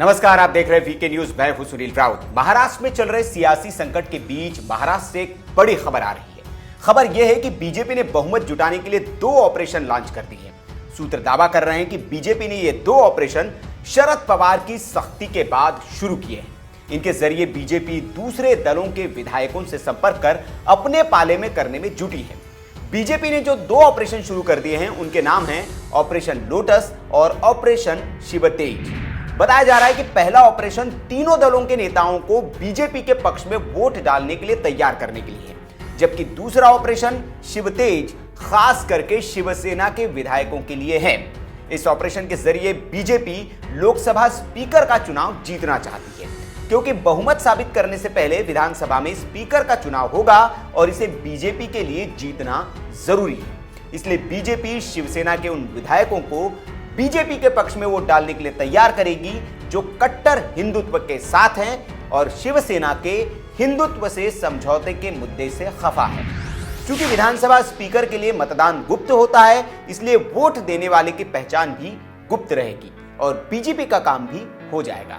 नमस्कार, आप देख रहे हैं वीके न्यूज। मैं हूं सुनील राउत। महाराष्ट्र में चल रहे सियासी संकट के बीच महाराष्ट्र से एक बड़ी खबर आ रही है। खबर यह है कि बीजेपी ने बहुमत जुटाने के लिए 2 ऑपरेशन लॉन्च कर दिए हैं। सूत्र दावा कर रहे हैं कि बीजेपी ने ये 2 ऑपरेशन शरद पवार की सख्ती के बाद शुरू किए हैं। इनके जरिए बीजेपी दूसरे दलों के विधायकों से संपर्क कर अपने पाले में करने में जुटी है। बीजेपी ने जो 2 ऑपरेशन शुरू कर दिए हैं उनके नाम हैं ऑपरेशन लोटस और ऑपरेशन शिवतेज। बताया जा रहा है कि पहला ऑपरेशन तीनों दलों के नेताओं को बीजेपी के पक्ष में वोट डालने के लिए तैयार करने के लिए है, जबकि दूसरा ऑपरेशन शिवतेज खास करके शिवसेना के विधायकों के लिए है। इस ऑपरेशन के जरिए बीजेपी लोकसभा स्पीकर का चुनाव जीतना चाहती है, क्योंकि बहुमत साबित करने से पहले विधानसभा में स्पीकर का चुनाव होगा और इसे बीजेपी के लिए जीतना जरूरी है। इसलिए बीजेपी शिवसेना के उन विधायकों को बीजेपी के पक्ष में वोट डालने के लिए तैयार करेगी जो कट्टर हिंदुत्व के साथ हैं और शिवसेना के हिंदुत्व से समझौते के मुद्दे से खफा है। क्योंकि विधानसभा स्पीकर के लिए मतदान गुप्त होता है, इसलिए वोट देने वाले की पहचान भी गुप्त रहेगी और बीजेपी का काम भी हो जाएगा।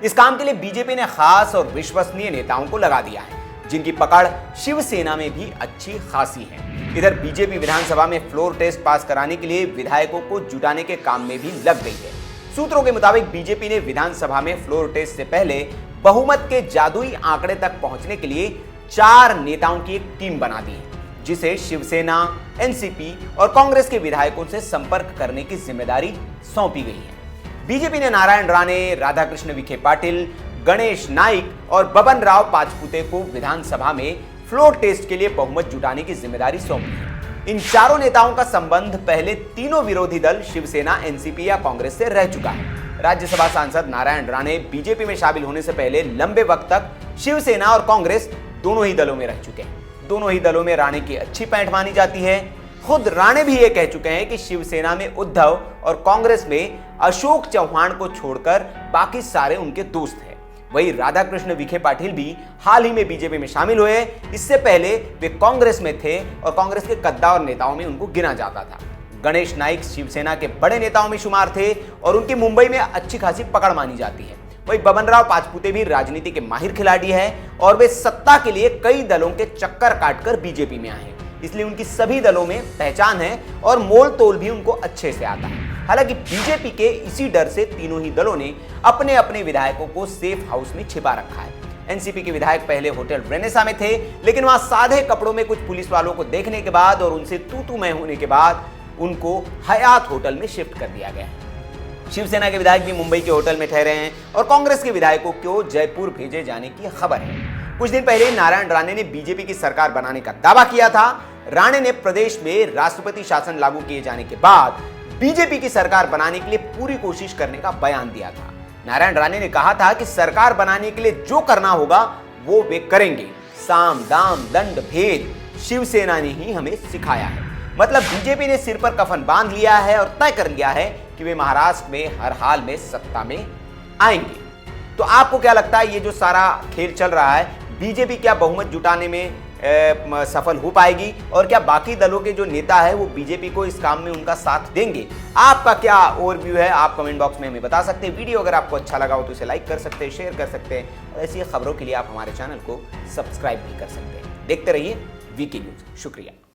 इस काम के लिए बीजेपी ने खास और विश्वसनीय नेताओं को लगा दिया है, जिनकी पकड़ शिवसेना में भी अच्छी खासी है। इधर बीजेपी विधानसभा में फ्लोर टेस्ट पास कराने के लिए विधायकों को जुटाने के काम में भी लग गई है। सूत्रों के मुताबिक बीजेपी ने विधानसभा में फ्लोर टेस्ट से पहले बहुमत के जादुई आंकड़े तक पहुंचने के लिए 4 नेताओं की एक टीम बना दी है, जिसे शिवसेना, एनसीपी और कांग्रेस के विधायकों से संपर्क करने की जिम्मेदारी सौंपी गई है। बीजेपी ने नारायण राणे, राधाकृष्ण विखे पाटिल, गणेश नाइक और बबन राव पाचपुते को विधानसभा में फ्लोर टेस्ट के लिए बहुमत जुटाने की जिम्मेदारी सौंपी है। इन चारों नेताओं का संबंध पहले तीनों विरोधी दल शिवसेना, एनसीपी या कांग्रेस से रह चुका है। राज्यसभा सांसद नारायण राणे बीजेपी में शामिल होने से पहले लंबे वक्त तक शिवसेना और कांग्रेस दोनों ही दलों में रह चुके हैं। दोनों ही दलों में राणे की अच्छी पैठ मानी जाती है। खुद राणे भी ये कह चुके हैं कि शिवसेना में उद्धव और कांग्रेस में अशोक चौहान को छोड़कर बाकी सारे उनके दोस्त हैं। वहीं राधाकृष्ण विखे पाटिल भी हाल ही में बीजेपी में शामिल हुए। इससे पहले वे कांग्रेस में थे और कांग्रेस के कद्दावर नेताओं में उनको गिना जाता था। गणेश नाइक शिवसेना के बड़े नेताओं में शुमार थे और उनकी मुंबई में अच्छी खासी पकड़ मानी जाती है। वहीं बबन राव पाचपुते भी राजनीति के माहिर खिलाड़ी हैं और वे सत्ता के लिए कई दलों के चक्कर काटकर बीजेपी में आए, इसलिए उनकी सभी दलों में पहचान है और मोल तोल भी उनको अच्छे से आता है। हालांकि बीजेपी के इसी डर से तीनों ही दलों ने अपने अपने विधायकों को सेफ हाउस में छिपा रखा है। एनसीपी के विधायक पहले होटल रेनेसा में थे, लेकिन वहां सादे कपड़ों में कुछ पुलिस वालों को देखने के बाद और उनसे तू मैं होने के बाद उनको हयात होटल में शिफ्ट कर दिया गया है। शिवसेना के विधायक भी मुंबई के होटल में ठहरे हैं और कांग्रेस के विधायकों को जयपुर भेजे जाने की खबर है। कुछ दिन पहले नारायण राणे ने बीजेपी की सरकार बनाने का दावा किया था। राणे ने प्रदेश में राष्ट्रपति शासन लागू किए जाने के बाद बीजेपी की सरकार बनाने के लिए पूरी कोशिश करने का बयान दिया था। नारायण राणे ने कहा था कि सरकार बनाने के लिए जो करना होगा वो वे करेंगे। साम दाम दंड भेद शिवसेना ने ही हमें सिखाया है। मतलब बीजेपी ने सिर पर कफन बांध लिया है और तय कर लिया है कि वे महाराष्ट्र में हर हाल में सत्ता में आएंगे। तो आपको क्या लगता है, ये जो सारा खेल चल रहा है, बीजेपी क्या बहुमत जुटाने में सफल हो पाएगी और क्या बाकी दलों के जो नेता है वो बीजेपी को इस काम में उनका साथ देंगे? आपका क्या ओवरव्यू है, आप कमेंट बॉक्स में हमें बता सकते हैं। वीडियो अगर आपको अच्छा लगा हो तो इसे लाइक कर सकते हैं, शेयर कर सकते हैं और ऐसी खबरों के लिए आप हमारे चैनल को सब्सक्राइब भी कर सकते हैं। देखते रहिए वीके न्यूज। शुक्रिया।